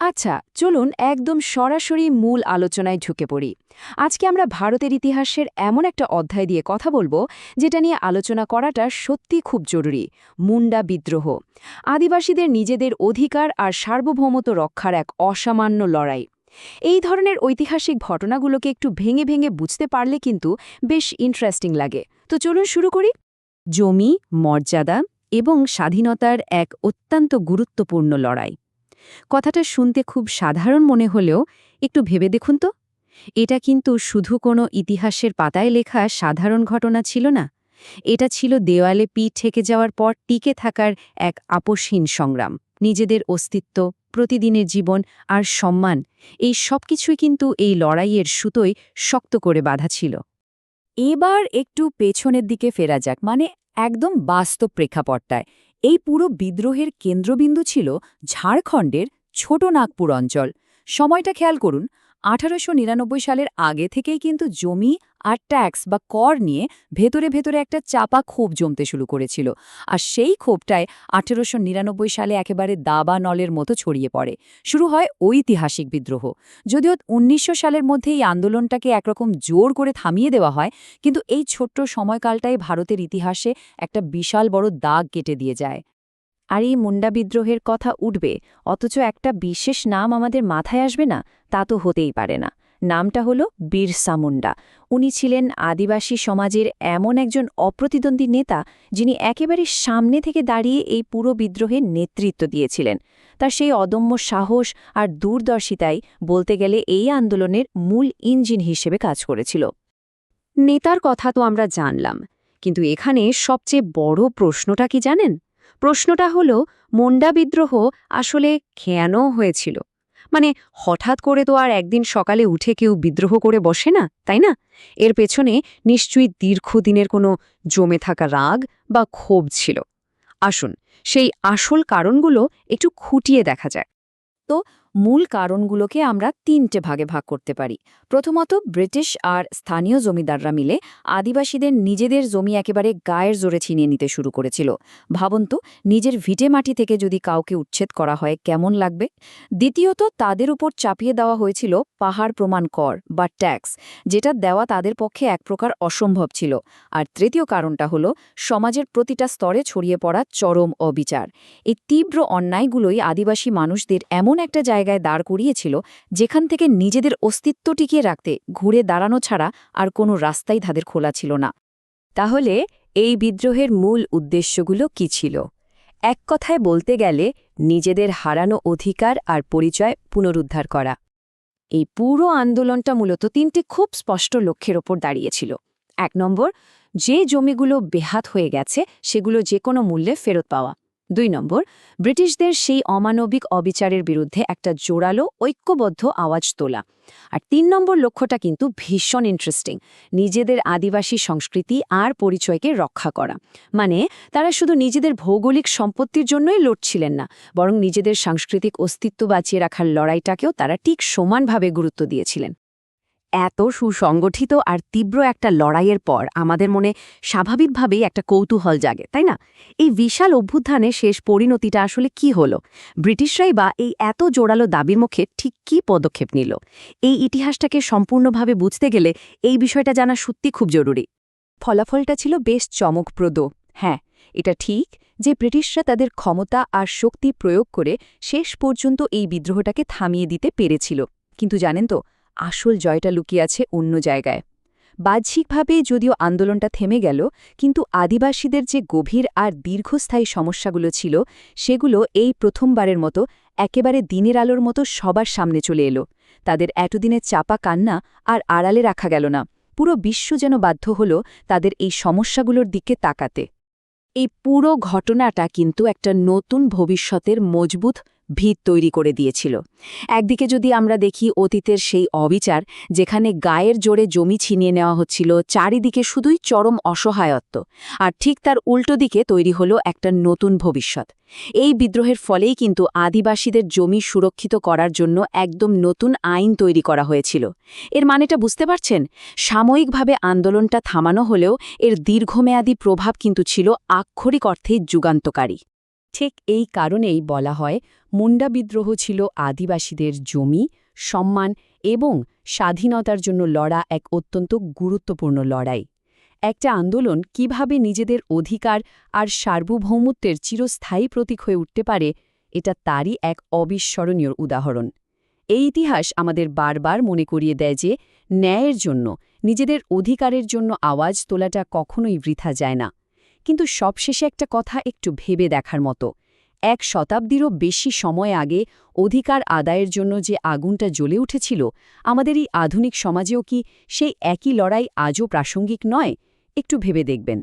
আচ্ছা, চলুন একদম সরাসরি মূল আলোচনায় ঢুকে পড়ি। আজকে আমরা ভারতের ইতিহাসের এমন একটা অধ্যায় দিয়ে কথা বলবো যেটা নিয়ে আলোচনা করাটা সত্যি খুব জরুরি। মুন্ডা বিদ্রোহ। আদিবাসীদের নিজেদের অধিকার আর সার্বভৌমত্ব রক্ষার এক অসামান্য লড়াই। এই ধরনের ঐতিহাসিক ঘটনাগুলোকে একটু ভেঙে ভেঙে বুঝতে পারলে কিন্তু বেশ ইন্টারেস্টিং লাগে। তো চলুন শুরু করি। জমি, মর্যাদা এবং স্বাধীনতার এক অত্যন্ত গুরুত্বপূর্ণ লড়াই। কথাটা শুনতে খুব সাধারণ মনে হলেও একটু ভেবে দেখুন তো, এটা কিন্তু শুধু কোনো ইতিহাসের পাতায় লেখা সাধারণ ঘটনা ছিল না। এটা ছিল দেওয়ালে পিঠ ঠেকে যাওয়ার পর টিকে থাকার এক আপোষহীন সংগ্রাম। নিজেদের অস্তিত্ব, প্রতিদিনের জীবন আর সম্মান, এই সব কিছুই কিন্তু এই লড়াইয়ের সুতোয় শক্ত করে বাঁধা ছিল। এবার একটু পেছনের দিকে ফেরা যাক, মানে একদম বাস্তব প্রেক্ষাপটটায়। এই পুরো বিদ্রোহের কেন্দ্রবিন্দু ছিল ঝাড়খণ্ডের ছোট নাগপুর অঞ্চল। সময়টা খেয়াল করুন, ১৮৯৯ সালের আগে থেকেই কিন্তু জমি আর ট্যাক্স বা কর নিয়ে ভেতরে ভেতরে একটা চাপা ক্ষোভ জমতে শুরু করেছিল। আর সেই ক্ষোভটায় ১৮৯৯ সালে একেবারে দাবা নলের মতো ছড়িয়ে পড়ে। শুরু হয় ঐতিহাসিক বিদ্রোহ। যদিও ১৯০০ সালের মধ্যে এই আন্দোলনটাকে একরকম জোর করে থামিয়ে দেওয়া হয়, কিন্তু এই ছোট্ট সময়কালটাই ভারতের ইতিহাসে একটা বিশাল বড় দাগ কেটে দিয়ে যায়। আর এই মুন্ডা বিদ্রোহের কথা উঠবে, অথচ একটা বিশেষ নাম আমাদের মাথায় আসবে না, তা তো হতেই পারে না। নামটা হলো বিরসা মুন্ডা। উনি ছিলেন আদিবাসী সমাজের এমন একজন অপ্রতিদ্বন্দ্বী নেতা, যিনি একেবারে সামনে থেকে দাঁড়িয়ে এই পুরো বিদ্রোহের নেতৃত্ব দিয়েছিলেন। তার সেই অদম্য সাহস আর দূরদর্শিতাই বলতে গেলে এই আন্দোলনের মূল ইঞ্জিন হিসেবে কাজ করেছিল। নেতার কথা তো আমরা জানলাম, কিন্তু এখানে সবচেয়ে বড় প্রশ্নটা কি জানেন? প্রশ্নটা হলো, মুন্ডা বিদ্রোহ আসলে কেন হয়েছিল? মানে হঠাৎ করে তো আর একদিন সকালে উঠে কেউ বিদ্রোহ করে বসে না, তাই না? এর পেছনে নিশ্চয়ই দীর্ঘদিনের কোনো জমে থাকা রাগ বা ক্ষোভ ছিল। আসুন সেই আসল কারণগুলো একটু খুঁটিয়ে দেখা যায়। তো মূল কারণগুলোকে আমরা তিনটে ভাগে ভাগ করতে পারি। প্রথমত, ব্রিটিশ আর স্থানীয় জমিদাররা মিলে আদিবাসীদের নিজেদের জমি একেবারে গায়ের জোরে ছিনিয়ে নিতে শুরু করেছিল। ভাবুন তো, নিজের ভিটে মাটি থেকে যদি কাউকে উচ্ছেদ করা হয় কেমন লাগবে। দ্বিতীয়ত, তাদের উপর চাপিয়ে দেওয়া হয়েছিল পাহাড় প্রমাণ কর বা ট্যাক্স, যেটা দেওয়া তাদের পক্ষে এক প্রকার অসম্ভব ছিল। আর তৃতীয় কারণটা হলো সমাজের প্রতিটা স্তরে ছড়িয়ে পড়া চরম অবিচার। এই তীব্র অন্যায়গুলোই আদিবাসী মানুষদের এমন একটা জায়গায় দাঁড় করিয়েছিল যেখান থেকে নিজেদের অস্তিত্ব টিকিয়ে রাখতে ঘুরে দাঁড়ানো ছাড়া আর কোনো রাস্তাই তাদের খোলা ছিল না। তাহলে এই বিদ্রোহের মূল উদ্দেশ্যগুলো কি ছিল? এক কথায় বলতে গেলে, নিজেদের হারানো অধিকার আর পরিচয় পুনরুদ্ধার করা। এই পুরো আন্দোলনটা মূলত তিনটি খুব স্পষ্ট লক্ষ্যের ওপর দাঁড়িয়েছিল। ১ নম্বর, যে জমিগুলো বেহাত হয়ে গেছে সেগুলো যে কোনো মূল্যে ফেরত পাওয়া। ২ নম্বর, ব্রিটিশদের সেই অমানবিক অবিচারের বিরুদ্ধে একটা জোরালো ঐক্যবদ্ধ আওয়াজ তোলা। আর ৩ নম্বর লক্ষ্যটা কিন্তু ভীষণ ইন্টারেস্টিং, নিজেদের আদিবাসী সংস্কৃতি আর পরিচয়কে রক্ষা করা। মানে তারা শুধু নিজেদের ভৌগোলিক সম্পত্তির জন্যই লড়ছিলেন না, বরং নিজেদের সাংস্কৃতিক অস্তিত্ব বাঁচিয়ে রাখার লড়াইটাকেও তারা ঠিক সমানভাবে গুরুত্ব দিয়েছিলেন। এত সুসংগঠিত আর তীব্র একটা লড়াইয়ের পর আমাদের মনে স্বাভাবিকভাবেই একটা কৌতূহল জাগে, তাই না? এই বিশাল অভ্যুত্থানে শেষ পরিণতিটা আসলে কি হলো? ব্রিটিশরাই বা এই এত জোরালো দাবির মুখে ঠিক কী পদক্ষেপ নিল? এই ইতিহাসটাকে সম্পূর্ণভাবে বুঝতে গেলে এই বিষয়টা জানা সত্যি খুব জরুরি। ফলাফলটা ছিল বেশ চমকপ্রদ। হ্যাঁ, এটা ঠিক যে ব্রিটিশরা তাদের ক্ষমতা আর শক্তি প্রয়োগ করে শেষ পর্যন্ত এই বিদ্রোহটাকে থামিয়ে দিতে পেরেছিল। কিন্তু জানেন তো, আসল জয়টা লুকিয়ে আছে অন্য জায়গায়। বাহ্যিকভাবে যদিও আন্দোলনটা থেমে গেল, কিন্তু আদিবাসীদের যে গভীর আর দীর্ঘস্থায়ী সমস্যাগুলো ছিল, সেগুলো এই প্রথমবারের মতো একেবারে দিনের আলোর মতো সবার সামনে চলে এলো। তাদের এতদিনের চাপা কান্না আর আড়ালে রাখা গেল না। পুরো বিশ্ব যেন বাধ্য হল তাদের এই সমস্যাগুলোর দিকে তাকাতে। এই পুরো ঘটনাটা কিন্তু একটা নতুন ভবিষ্যতের মজবুত ভিত তৈরি করে দিয়েছিল। একদিকে যদি আমরা দেখি অতীতের সেই অবিচার, যেখানে গায়ের জোরে জমি ছিনিয়ে নেওয়া হচ্ছিল, চারিদিকে শুধুই চরম অসহায়ত্ব, আর ঠিক তার উল্টো দিকে তৈরি হলো একটা নতুন ভবিষ্যৎ। এই বিদ্রোহের ফলেই কিন্তু আদিবাসীদের জমি সুরক্ষিত করার জন্য একদম নতুন আইন তৈরি করা হয়েছিল। এর মানেটা বুঝতে পারছেন? সাময়িকভাবে আন্দোলনটা থামানো হলেও এর দীর্ঘমেয়াদী প্রভাব কিন্তু ছিল আক্ষরিক অর্থে যুগান্তকারী। ঠিক এই কারণেই বলা হয় মুন্ডা বিদ্রোহ ছিল আদিবাসীদের জমি, সম্মান এবং স্বাধীনতার জন্য লড়া এক অত্যন্ত গুরুত্বপূর্ণ লড়াই। একটা আন্দোলন কিভাবে নিজেদের অধিকার আর সার্বভৌমত্বের চিরস্থায়ী প্রতীক হয়ে উঠতে পারে, এটা তারই এক অবিস্মরণীয় উদাহরণ। এই ইতিহাস আমাদের বারবার মনে করিয়ে দেয় যে ন্যায়ের জন্য, নিজেদের অধিকারের জন্য আওয়াজ তোলাটা কখনোই বৃথা যায় না। কিন্তু সবশেষে একটা কথা একটু ভেবে দেখার মতো, ১ শতাব্দীরও বেশি সময় আগে অধিকার আদায়ের জন্য যে আগুনটা জ্বলে উঠেছিল, আমাদের এই আধুনিক সমাজেও কি সেই একই লড়াই আজও প্রাসঙ্গিক নয়? একটু ভেবে দেখবেন।